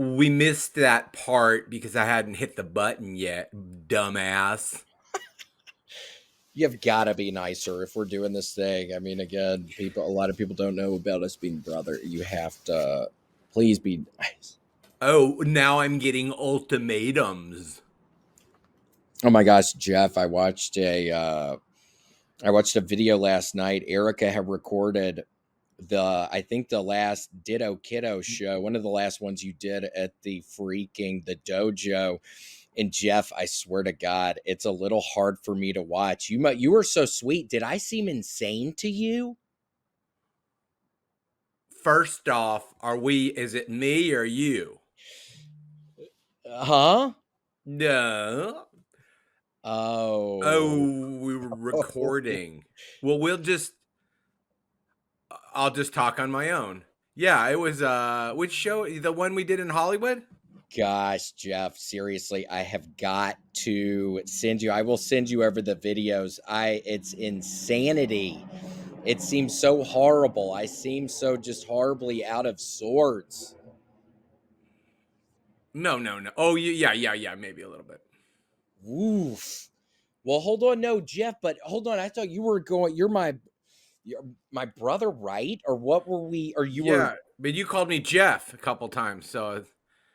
We missed that part because I hadn't hit the button yet, dumbass. You've got to be nicer if we're doing this thing. I mean, again, a lot of people don't know about us being brother. You have to please be nice. Oh, now I'm getting ultimatums. Oh my gosh, Jeff, I watched a video last night. Erica had recorded I think the last Ditto Kiddo show, one of the last ones you did at the dojo. And Jeff, I swear to God, it's a little hard for me to watch. You were so sweet. Did I seem insane to you? First off, is it me or you? Huh? No. Oh. Oh, we were recording. Well, I'll just talk on my own. Yeah, it was which show? The one we did in Hollywood? Gosh, Jeff, seriously, I have got to send you. I will send you over the videos. It's insanity. It seems so horrible. I seem so just horribly out of sorts. No, no, no. Oh, yeah, yeah, yeah, maybe a little bit. Oof. Well, hold on, no, Jeff, but hold on. I thought you were going. You're my brother, right? Or what were we? Or you were? Yeah, but you called me Jeff a couple times, so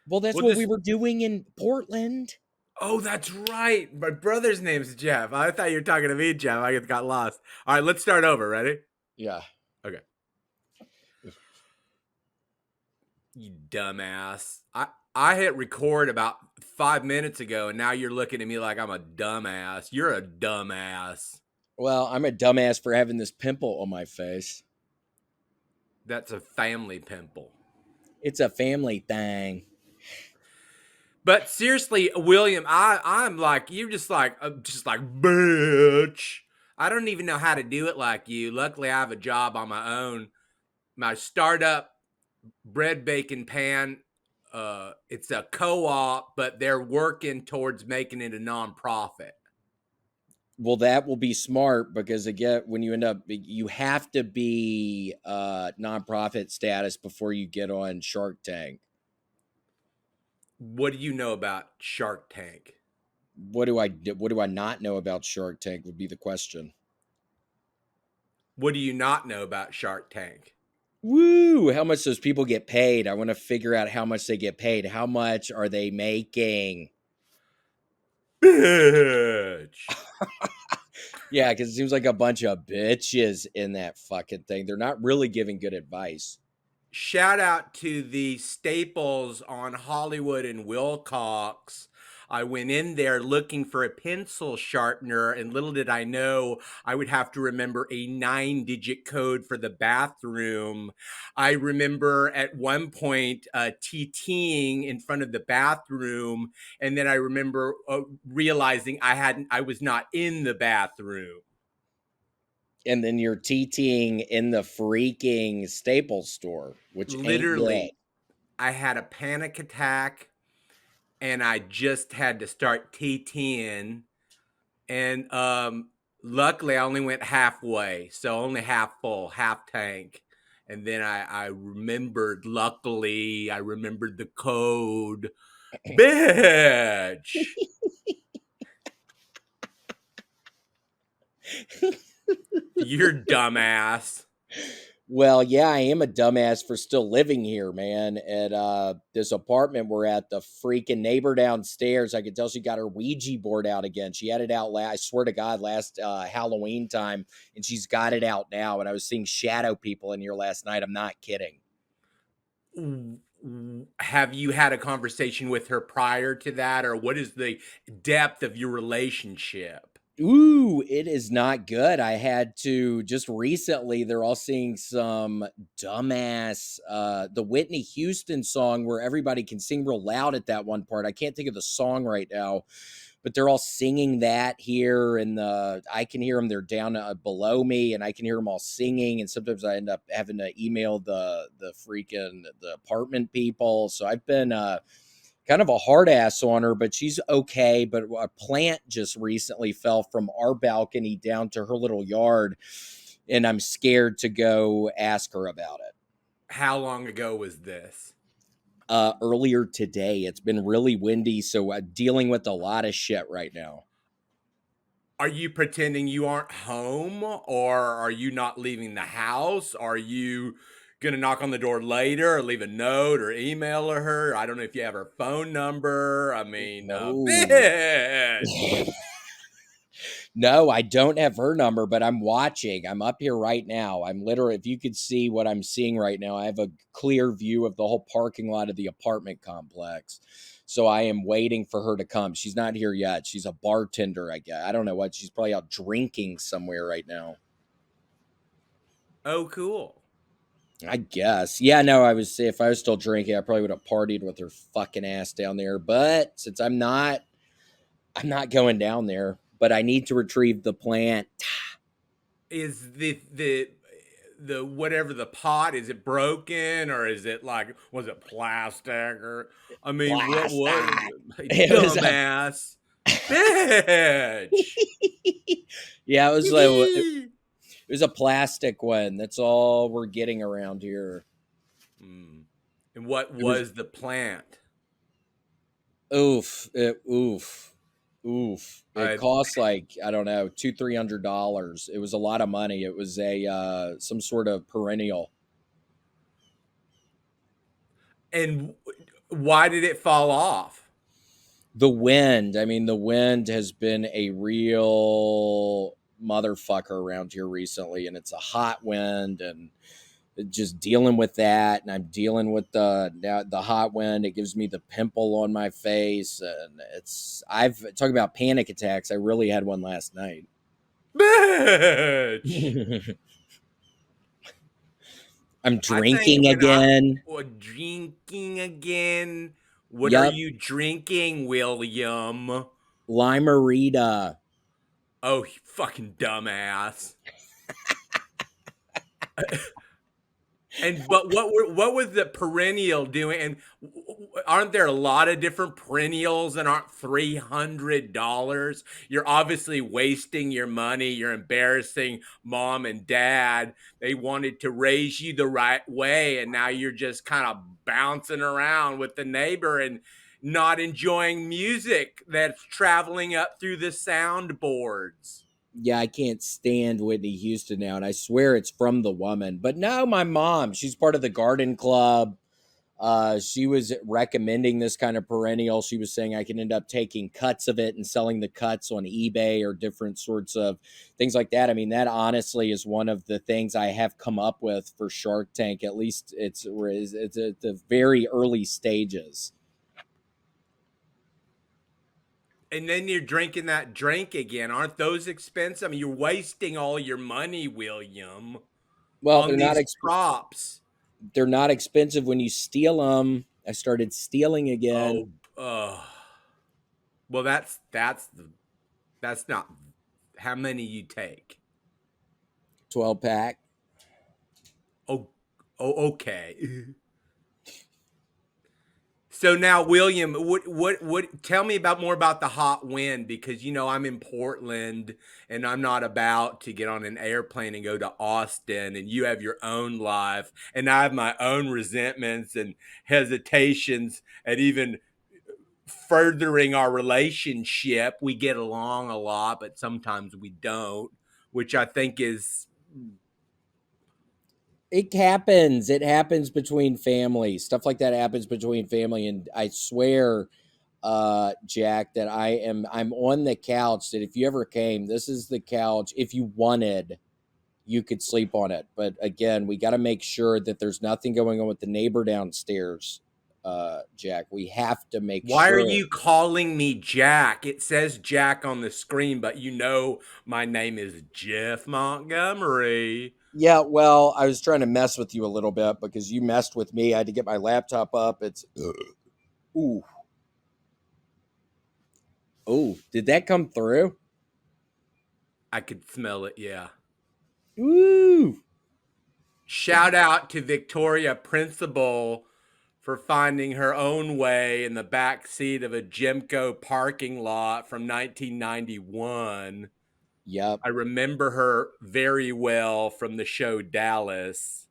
Well, that's we'll what we just. were doing in Portland. Oh, that's right. My brother's name's Jeff. I thought you were talking to me, Jeff. I got lost. All right, let's start over. Ready? Yeah. Okay. You dumbass. I hit record about 5 minutes ago, and now you're looking at me like I'm a dumbass. You're a dumbass. Well, I'm a dumbass for having this pimple on my face. That's a family pimple. It's a family thing. But seriously, William, I'm like you're just like bitch. I don't even know how to do it like you. Luckily, I have a job on my own. My startup bread baking pan. It's a co-op, but they're working towards making it a nonprofit. Well, that will be smart because again, when you end up, you have to be nonprofit status before you get on Shark Tank. What do you know about Shark Tank? What do I not know about Shark Tank would be the question. What do you not know about Shark Tank? Woo! How much those people get paid? I want to figure out how much they get paid. How much are they making? Bitch. Yeah, because it seems like a bunch of bitches in that fucking thing. They're not really giving good advice. Shout out to the Staples on Hollywood and Wilcox. I went in there looking for a pencil sharpener, and little did I know I would have to remember a 9-digit code for the bathroom. I remember at one point TTing in front of the bathroom, and then I remember realizing I was not in the bathroom. And then you're TTing in the freaking Staples store, which ain't good. Literally, I had a panic attack and I just had to start T10. And luckily, I only went halfway, so only half full, half tank. And then I remembered, luckily, I remembered the code. Bitch! You're dumbass. Well, yeah, I am a dumbass for still living here, man. At this apartment we're at, the freaking neighbor downstairs, I could tell she got her Ouija board out again. She had it out I swear to God, last Halloween time, and she's got it out now. And I was seeing shadow people in here last night. I'm not kidding. Have you had a conversation with her prior to that, or what is the depth of your relationship? Ooh, it is not good. I had to just recently, they're all singing some dumbass, the Whitney Houston song where everybody can sing real loud at that one part. I can't think of the song right now, but they're all singing that here. And I can hear them. They're down below me and I can hear them all singing. And sometimes I end up having to email the apartment people. So I've been, kind of a hard ass on her, but she's okay. But a plant just recently fell from our balcony down to her little yard, and I'm scared to go ask her about it. How long ago was this? Earlier today. It's been really windy, so dealing with a lot of shit right now. Are you pretending you aren't home, or are you not leaving the house? Are you gonna knock on the door later, or leave a note, or email her? I don't know if you have her phone number. I mean, No. bitch. No, I don't have her number, but I'm watching. I'm up here right now. I'm literally, if you could see what I'm seeing right now, I have a clear view of the whole parking lot of the apartment complex. So I am waiting for her to come. She's not here yet. She's a bartender, I guess. I don't know what. She's probably out drinking somewhere right now. Oh, cool. I guess. Yeah, no, I was if I was still drinking, I probably would have partied with her fucking ass down there. But since I'm not going down there. But I need to retrieve the plant. Is the whatever the pot, is it broken, or is it like, was it plastic, or I mean, what was Plastic. it? It was a Dumbass bitch. yeah, it was a plastic one. That's all we're getting around here. Hmm. And what It was was the plant? oof. Oof. It Uh, cost like, I don't know, $200-300. It was a lot of money. It was a some sort of perennial. and why did it fall off? The wind, I mean, the wind has been a real motherfucker around here recently, and it's a hot wind, and just dealing with that. And I'm dealing with the hot wind. It gives me the pimple on my face, and I've talking about panic attacks. I really had one last night. Bitch. I'm I think drinking when I again. was drinking again, what are Yep, you drinking, William? Limerita. Oh, you fucking dumbass. And but what was the perennial doing? And aren't there a lot of different perennials and aren't $300? You're obviously wasting your money. You're embarrassing mom and dad. They wanted to raise you the right way, and now you're just kind of bouncing around with the neighbor and not enjoying music that's traveling up through the soundboards. Yeah, I can't stand Whitney Houston now, and I swear it's from the woman. But no, my mom, she's part of the garden club. She was recommending this kind of perennial. She was saying I can end up taking cuts of it and selling the cuts on eBay or different sorts of things like that. I mean, that honestly is one of the things I have come up with for Shark Tank. At least it's at the very early stages. And then you're drinking that drink again. Aren't those expensive? I mean, you're wasting all your money, William, Well, on these props. they're not expensive when you steal them. I started stealing again. Oh, well, that's not how many you take. 12 pack. Oh, oh, okay. So now, William, what? Tell me about more about the hot wind, because I'm in Portland and I'm not about to get on an airplane and go to Austin, and you have your own life, and I have my own resentments and hesitations at even furthering our relationship. We get along a lot, but sometimes we don't, which I think is It happens. It happens between family. Stuff like that happens between family. And I swear, Jack, that I'm on the couch that if you ever came, this is the couch. If you wanted, you could sleep on it. But again, we got to make sure that there's nothing going on with the neighbor downstairs. Jack, we have to make why are sure. you calling me Jack? It says Jack on the screen, but my name is Jeff Montgomery. Yeah, well, I was trying to mess with you a little bit because you messed with me. I had to get my laptop up. It's ooh. Oh, did that come through? I could smell it, yeah. Ooh. Shout out to Victoria Principal for finding her own way in the back seat of a Gemco parking lot from 1991. Yep. I remember her very well from the show Dallas.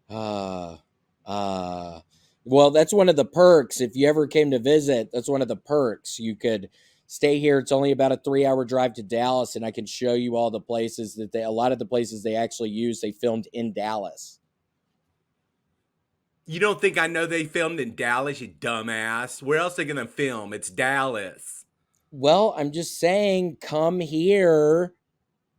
Uh, uh, Well, that's one of the perks. If you ever came to visit, that's one of the perks. You could stay here. It's only about a 3 hour drive to Dallas, and I can show you all the places that a lot of the places they actually use, they filmed in Dallas. You don't think I know they filmed in Dallas, you dumbass? Where else are they gonna film? It's Dallas. Well, I'm just saying, come here.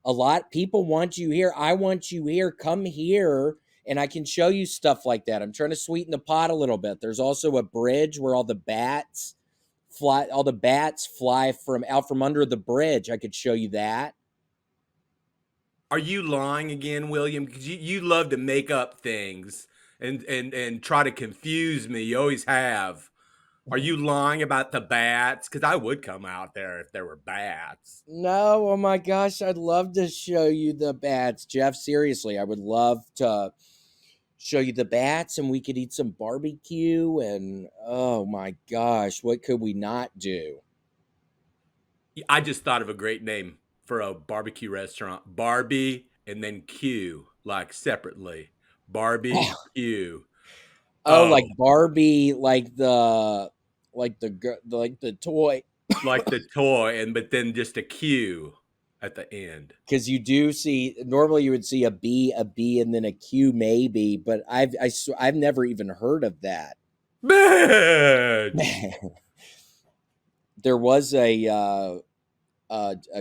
A lot people want you here. I want you here. Come here, and I can show you stuff like that. I'm trying to sweeten the pot a little bit. There's also a bridge where all the bats fly from out from under the bridge. I could show you that. Are you lying again, William? Because you love to make up things and try to confuse me. You always have. Are you lying about the bats? Because I would come out there if there were bats. No, oh my gosh, I'd love to show you the bats, Jeff. Seriously, I would love to show you the bats and we could eat some barbecue. And oh my gosh, what could we not do? I just thought of a great name for a barbecue restaurant. Barbie and then Q, like separately. Barbie Q. Oh, Oh, like Barbie, like the toy. like the toy, and but then just a Q at the end. Because you do see normally you would see a B, and then a Q maybe, but I've never even heard of that. Bitch. There was a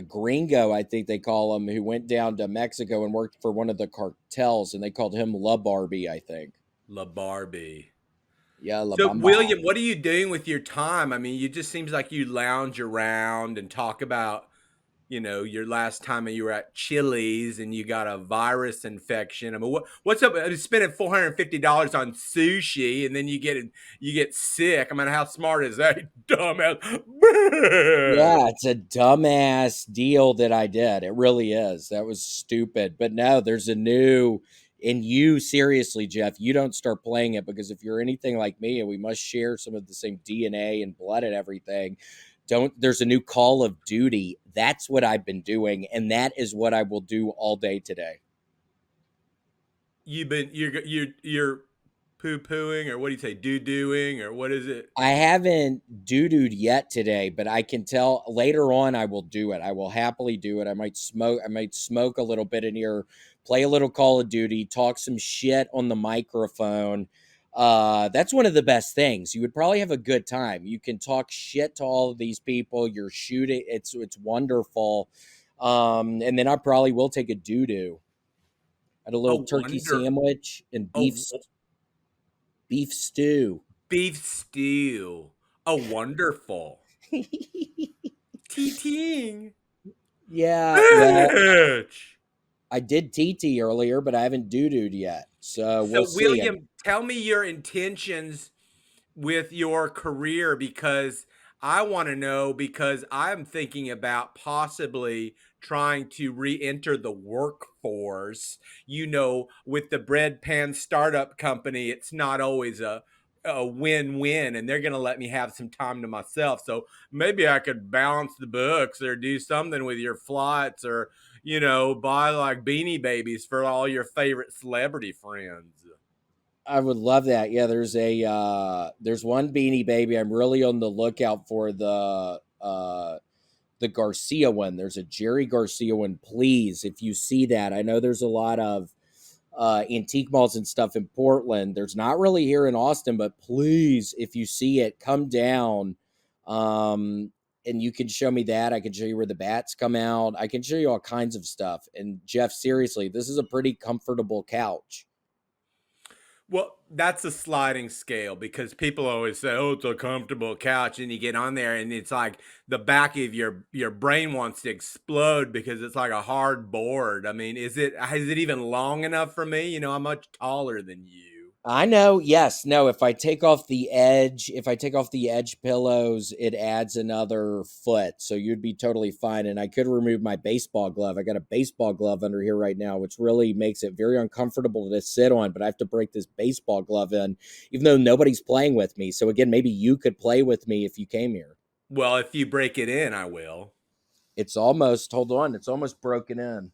gringo, I think they call him, who went down to Mexico and worked for one of the cartels, and they called him La Barbie, I think. La Barbie. Yeah, La So, Bamba. William, what are you doing with your time? I mean, you just seems like you lounge around and talk about, your last time you were at Chili's and you got a virus infection. I mean, what's up? Spending $450 on sushi and then you get sick. I mean, how smart is that, dumbass? Yeah, it's a dumbass deal that I did. It really is. That was stupid. But no, there's a new, and you seriously, Jeff, you don't start playing it because if you're anything like me and we must share some of the same DNA and blood and everything, don't, there's a new Call of Duty. That's what I've been doing. And that is what I will do all day today. You're poo pooing, or what do you say, doo dooing, or what is it? I haven't doo-dooed yet today, but I can tell later on I will do it. I will happily do it. I might smoke a little bit in here, play a little Call of Duty, talk some shit on the microphone. That's one of the best things. You would probably have a good time. You can talk shit to all of these people. You're shooting. It's wonderful. And then I probably will take a doo-doo. Had a little Oh, turkey wonder. sandwich and Oh, beef stew. beef stew. Oh, wonderful. Ting. Yeah, well, Bitch. I did TT earlier, but I haven't doo-dooed yet. So we'll So, see. William, tell me your intentions with your career, because I want to know, because I'm thinking about possibly trying to re-enter the workforce. With the bread pan startup company, it's not always a win-win, and they're going to let me have some time to myself. So maybe I could balance the books or do something with your flights, or buy like beanie babies for all your favorite celebrity friends. I would love that. Yeah, there's one Beanie Baby. I'm really on the lookout for the Garcia one. There's a Jerry Garcia one. Please, if you see that, I know there's a lot of antique malls and stuff in Portland. There's not really here in Austin, but please, if you see it, come down. And you can show me that. I can show you where the bats come out. I can show you all kinds of stuff. And Jeff, seriously, this is a pretty comfortable couch. Well, that's a sliding scale, because people always say, "Oh, it's a comfortable couch," and you get on there, and it's like the back of your brain wants to explode because it's like a hard board. I mean, is it even long enough for me? I'm much taller than you. I know. Yes. No, if I take off the edge pillows, it adds another foot. So you'd be totally fine. And I could remove my baseball glove. I got a baseball glove under here right now, which really makes it very uncomfortable to sit on, but I have to break this baseball glove in, even though nobody's playing with me. So again, maybe you could play with me if you came here. Well, if you break it in, I will. Hold on, it's almost broken in.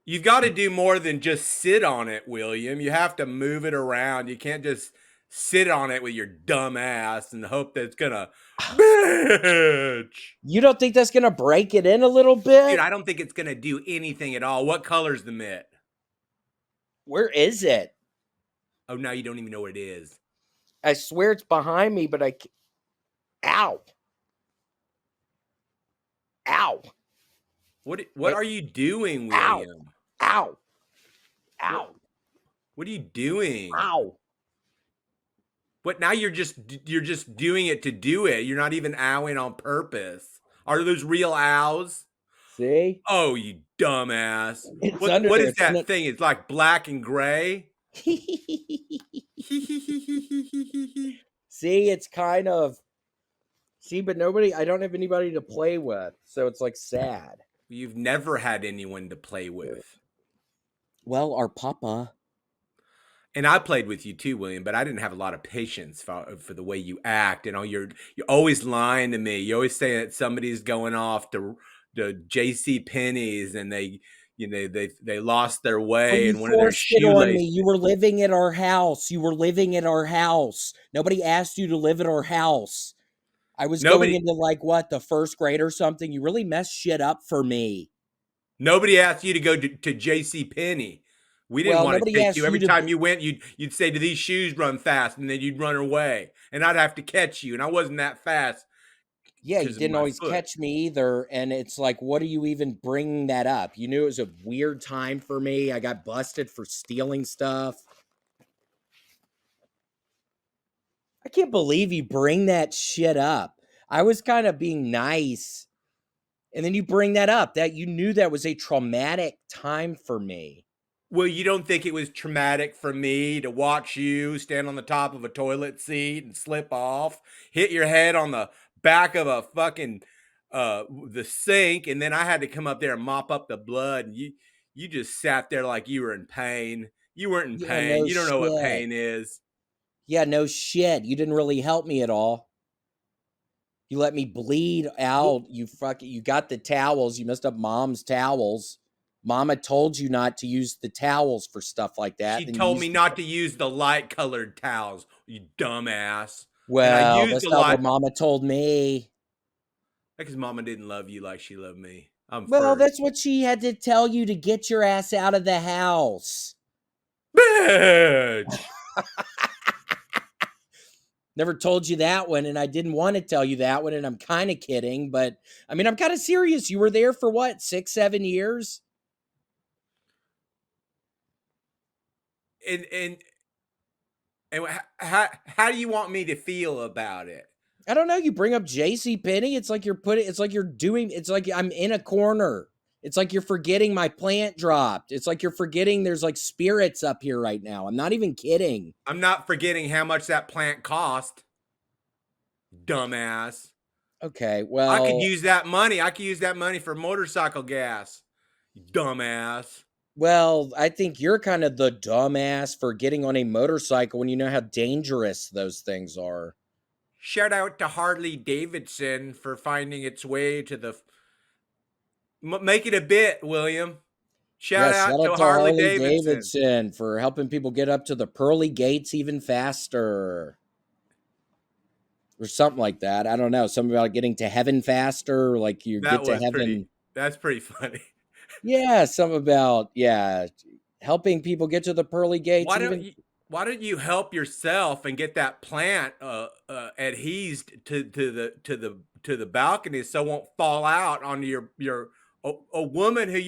You've got to do more than just sit on it, William. You have to move it around. You can't just sit on it with your dumb ass and hope that it's gonna bitch. You don't think that's gonna break it in a little Dude, bit? I don't think it's gonna do anything at all. What color's the mitt? Where is it? Oh, now you don't even know what it is. I swear it's behind me, but ow. Ow. What It, are you doing, ow. William? Ow. What Ow. what are you doing? Ow. What now you're just doing it to do it. You're not even owing on purpose. Are those real ows? See? Oh, you dumbass. It's What under what there. is It's that thing? It's like black and gray. See, it's kind of see, but I don't have anybody to play with. So it's like sad. You've never had anyone to play with. Well, our papa. And I played with you too, William, but I didn't have a lot of patience for the way you act. You know, you're always lying to me. You always say that somebody's going off to the J.C. Penney's and they lost their Well, way you and one of their forced it on me. shoelaces. You were living at our house. You were living at our house. Nobody asked you to live at our house. I was going Nobody into like what, the first grade or something. You really messed shit up for me. nobody asked you to go to J.C. Penney. We didn't Well, want to nobody take you. asked you Every to. time you went, you'd say, "Do these shoes run fast?" And then you'd run away, and I'd have to catch you, and I wasn't that fast Yeah, you because of didn't my always foot. catch me either. And it's like, what are you even bringing that up? You knew it was a weird time for me. I got busted for stealing stuff. I can't believe you bring that shit up. I was kind of being nice. And then you bring that up that you knew that was a traumatic time for me. Well, you don't think it was traumatic for me to watch you stand on the top of a toilet seat and slip off, hit your head on the back of a fucking the sink, and then I had to come up there and mop up the blood, and you just sat there like you were in pain. You weren't in Yeah, pain. no You don't know what shit. pain is. Yeah, no shit. You didn't really help me at all. You let me bleed Well, out. You got the towels. You messed up mom's towels. Mama told you not to use the towels for stuff like that. she Then you told me used not to use the light colored towels, you dumbass. And I well, used that's the not light what mama told me. because mama didn't love you like she loved me. I'm Well, first. that's what she had to tell you to get your ass out of the house. Bitch. Never told you that one, and I didn't want to tell you that one, and I'm kind of kidding, but I mean, I'm kind of serious. You were there for what, 6, 7 years? And how do you want me to feel about it? I don't know. You bring up JC Penney. It's like you're doing, it's like I'm in a corner. It's like you're forgetting my plant dropped. It's like you're forgetting there's like spirits up here right now. I'm not even kidding. I'm not forgetting how much that plant cost, dumbass. Okay, I could well, use that money. I could use that money for motorcycle gas, dumbass. I think you're kind of the dumbass for getting on a motorcycle when you know how dangerous those things are. Shout out to Harley Davidson for finding its way to the. Make it a bit, William. Shout Yes, shout out out to to Harley Harley Davidson. Davidson for helping people get up to the pearly gates even faster. Or something like that. I don't know. Something about getting to heaven faster, like you That get to was pretty. heaven. That's pretty funny. Yeah, something about helping people get to the pearly gates Why don't even. you why don't you help yourself and get that plant adhesed to the balcony so it won't fall out onto your a woman who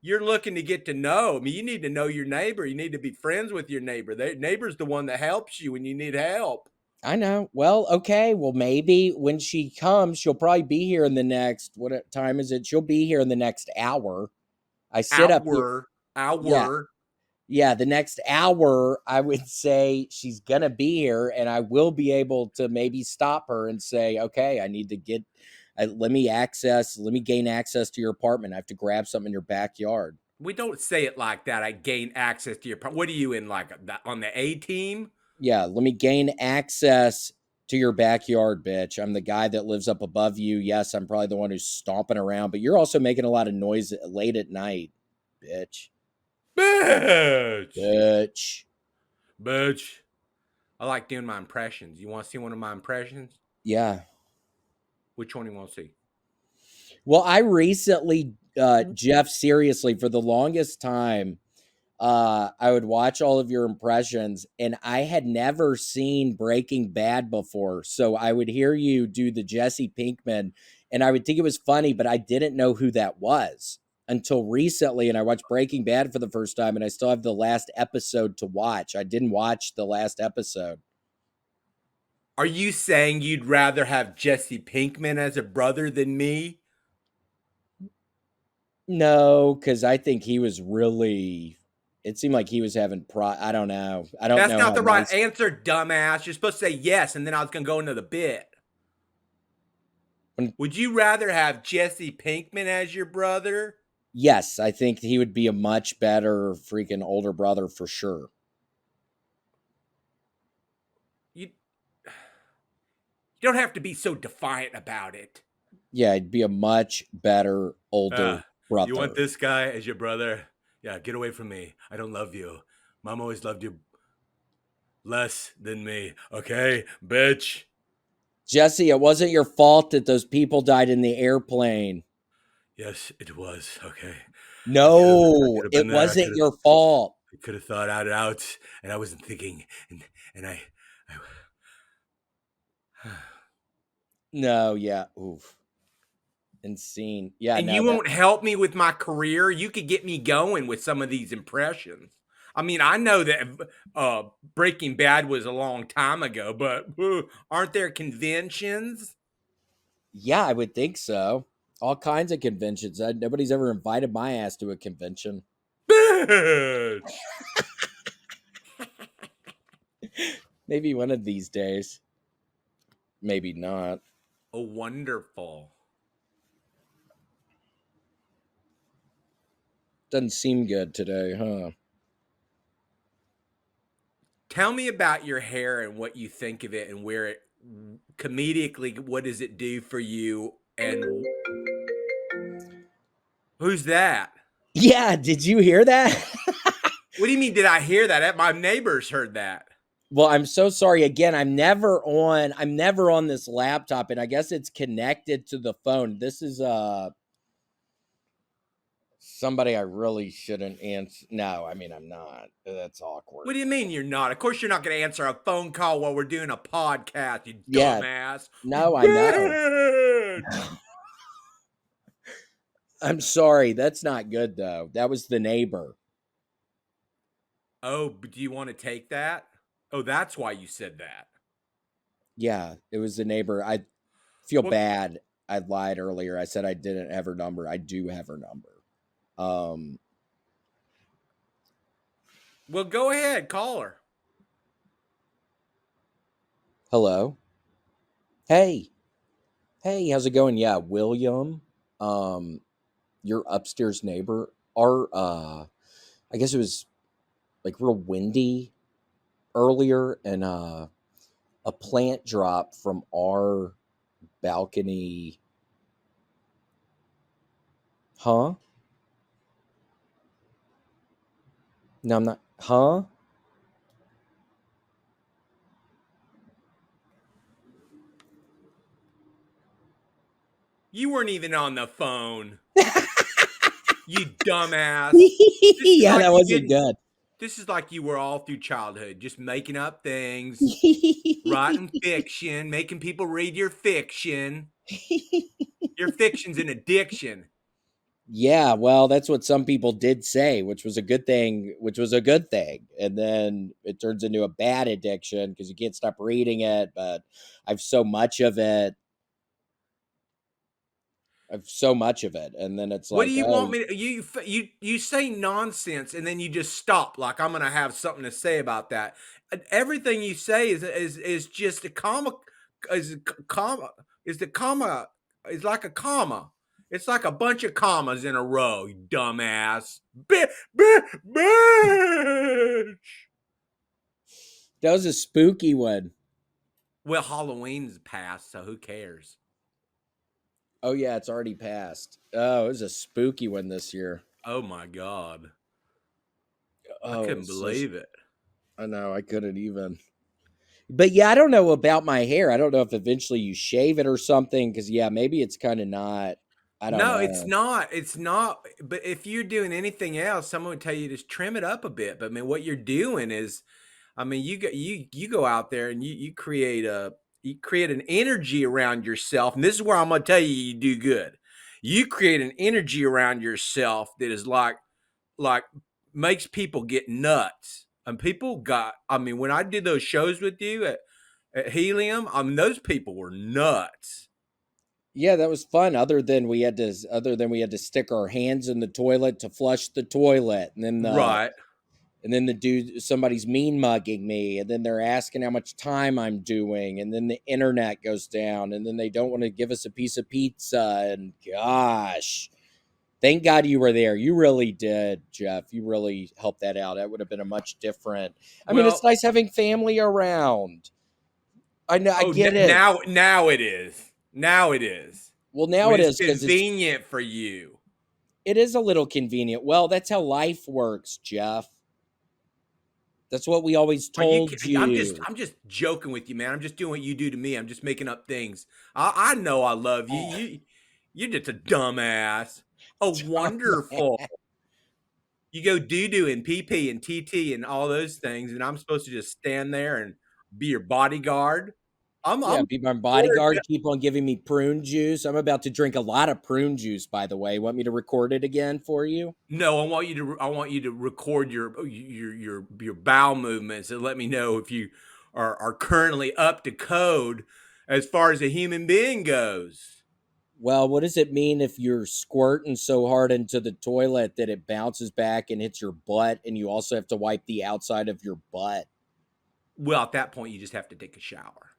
you're looking to get to know. I mean, you need to know your neighbor. You need to be friends with your neighbor. The neighbor's the one that helps you when you need help. I know. Well, okay. Well, maybe when she comes, she'll probably be here in the next time is it? She'll be here in the next hour. I sit up here. Hour, Yeah. hour. Yeah, the next hour, I would say she's gonna be here, and I will be able to maybe stop her and say, "Okay, I need to get, let me gain access to your apartment. I have to grab something in your backyard." We don't say it like that. I gain access to your. What are you in like on the A team? Yeah, let me gain access to your backyard, bitch. I'm the guy that lives up above you. Yes, I'm probably the one who's stomping around, but you're also making a lot of noise late at night, bitch. Bitch. Bitch. Bitch. I like doing my impressions. You want to see one of my impressions? Yeah. Which one do you want to see? Well, I recently, Jeff, seriously, for the longest time, I would watch all of your impressions, and I had never seen Breaking Bad before. So I would hear you do the Jesse Pinkman, and I would think it was funny, but I didn't know who that was until recently. And I watched Breaking Bad for the first time, and I still have the last episode to watch. I didn't watch the last episode. Are you saying you'd rather have Jesse Pinkman as a brother than me? No, because I think he was really. It seemed like he was having I don't know. I don't That's know not how the right nice. answer, dumbass. You're supposed to say yes, and then I was going to go into the bit. When, Would you rather have Jesse Pinkman as your brother? yes, I think he would be a much better freaking older brother for sure. You don't have to be so defiant about it. Yeah, he'd be a much better older You want brother. this guy as your brother? Yeah, get away from me. I don't love you. Mom always loved you less than me. Okay, bitch. Jesse, it wasn't your fault that those people died in the airplane. Yes, it was. Okay. I No, could have been it there. wasn't your fault. I could have thought it out, and I wasn't thinking, and I No, yeah. Oof. Insane. Yeah, and no, you that won't help me with my career. You could get me going with some of these impressions. I mean, I know that Breaking Bad was a long time ago, but aren't there conventions? yeah, I would think so. All kinds of conventions. Nobody's ever invited my ass to a convention. Bitch. Maybe one of these days. Maybe not. Oh, wonderful. Doesn't seem good today, huh? Tell me about your hair and what you think of it and where it comedically, what does it do for you? And who's that? Yeah, did you hear that? What do you mean? Did I hear that? My neighbors heard that. Well, I'm so sorry again. I'm never on this laptop, and I guess it's connected to the phone. This is somebody I really shouldn't answer. No, I mean I'm not. That's What awkward. do you mean you're not? Of course you're not going to answer a phone call while we're doing a podcast, you Yeah, dumbass. no, I know. Bitch. I'm sorry. That's not good though. That was the neighbor. Oh, but do you want to take that? Oh, that's why you said that. Yeah, it was the neighbor. I feel Well, bad. I lied earlier. I said I didn't have her number. I do have her number. Um, well, go ahead, call her. hello. Hey. Hey, how's it going? Yeah, William. Um, your upstairs neighbor. I guess it was like real windy earlier, and a plant dropped from our balcony. Huh? No, I'm not. Huh? You weren't even on the phone. You dumbass. This is Yeah, like that you wasn't didn't good. This is like you were all through childhood, just making up things, writing fiction, making people read your fiction. Your fiction's an addiction. Yeah, well, that's what some people did say, which was a good thing, which was a good thing. And then it turns into a bad addiction because you can't stop reading it, but I've so much of it. I've so much of it. And then it's What do like, you oh, want me to you say nonsense and then you just stop like I'm going to have something to say about that. Everything you say is just a comma is a comma is the comma is like a comma. It's like a bunch of commas in a row, you dumbass. Bitch. that was a spooky one. Well, Halloween's past, so who cares? Oh, yeah, it's already passed. Oh, it was a spooky one this year. Oh my god. I Oh, couldn't it's so believe it. I know, I couldn't even. But yeah, I don't know about my hair. I don't know if eventually you shave it or something, because yeah, maybe it's kind of not. I don't No, it's know. not. It's not. But if you're doing anything else, someone would tell you to trim it up a bit. But I mean, what you're doing is, I mean, you go out there and you create an energy around yourself. And this is where I'm gonna tell you you do good. You create an energy around yourself that is like makes people get nuts. And people got. I mean, when I did those shows with you at Helium, I mean, those people were nuts. Yeah, that was fun. Other than we had to stick our hands in the toilet to flush the toilet, Right. and then the dude somebody's mean mugging me, and then they're asking how much time I'm doing, and then the internet goes down, and then they don't want to give us a piece of pizza, and gosh. Thank God you were there. You really did, Jeff. You really helped that out. That would have been a much different. I mean, it's Well, nice having family around. I know, I oh, get it. now it is. Now it is. Well, now When it it's is because convenient for you. it is a little convenient. Well, that's how life works, Jeff. That's what we always Are you told you. I'm just joking with you, man. I'm just doing what you do to me. I'm just making up things. I know I love you. You're just a dumbass. Oh, wonderful. You go doo doo and pee pee and TT and all those things, and I'm supposed to just stand there and be your bodyguard. Yeah, I'm be my bodyguard. Keep on giving me prune juice. I'm about to drink a lot of prune juice, by the way. Want me to record it again for you? No, I want you to record your bowel movements and let me know if you are currently up to code as far as a human being goes. Well, what does it mean if you're squirting so hard into the toilet that it bounces back and hits your butt, and you also have to wipe the outside of your butt? Well, at that point, you just have to take a shower.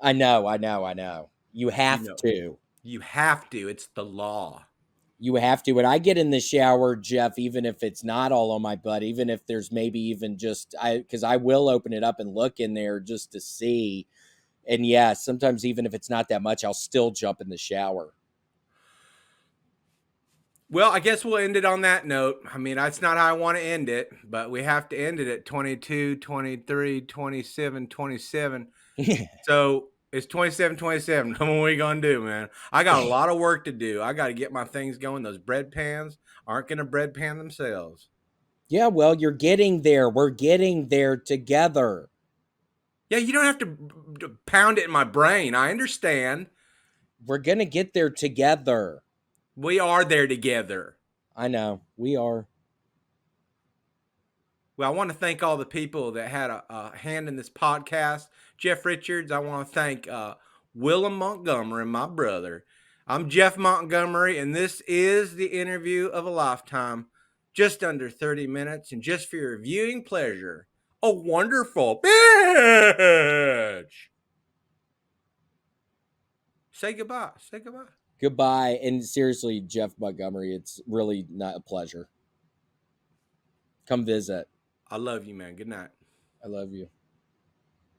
I know, I know, I know. You You have know, to. you have to. It's the law. You have to. When I get in the shower, Jeff, even if it's not all on my butt, even if there's maybe even just because I will open it up and look in there just to see. And yeah, sometimes even if it's not that much, I'll still jump in the shower. Well, I guess we'll end it on that note. I mean, that's not how I want to end it, but we have to end it at 22, 23, 27, 27. So it's 27, 27. What are we going to do, man? I got a lot of work to do. I got to get my things going. Those bread pans aren't going to bread pan themselves. Yeah, well, you're getting there. We're getting there together. Yeah, you don't have to pound it in my brain. I understand. We're going to get there together. We are there together. I know. We are. Well, I want to thank all the people that had a hand in this podcast. Jeff Richards, I want to thank Willem Montgomery, my brother. I'm Jeff Montgomery, and this is the interview of a lifetime. Just under 30 minutes, and just for your viewing pleasure, a wonderful bitch. Say goodbye. Say goodbye. Goodbye. And seriously, Jeff Montgomery, it's really not a pleasure. Come visit. I love you, man. Good night. I love you.